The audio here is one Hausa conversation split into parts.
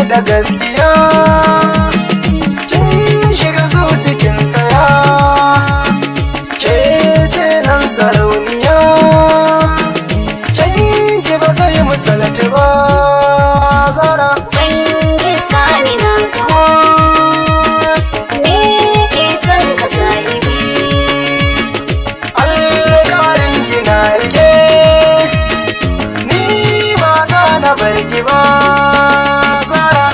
da gaskiya kin shiga cikin tsaya ke ce nan sarauniya kyanki ba zai misalatu ba Zara. Barki ba Zara.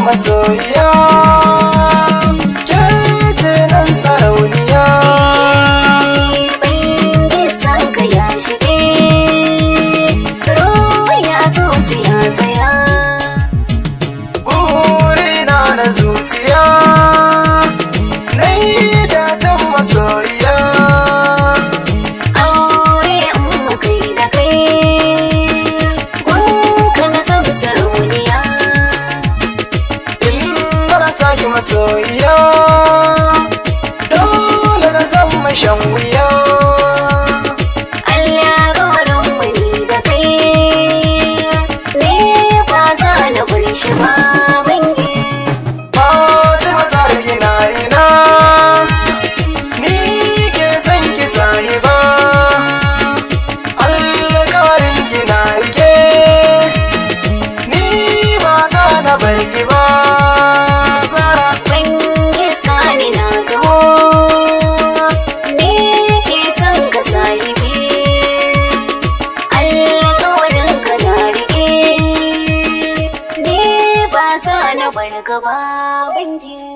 Masoyiya ke ce nan sarauniya bai san ka ya shige ya zuciya tsaya burina na zuciya na yi datan masoyiya aure in kai da kai gunka na sabu sarauniya saki masoyiya dole na zama shan wuya Allah ga wurin wani da kai ne ba za na bar shi ba bangi Fatima Zara kina ina ni ke san ki sahiba alƙawarin kina rike ni ba za na bar ki ba gaba bangi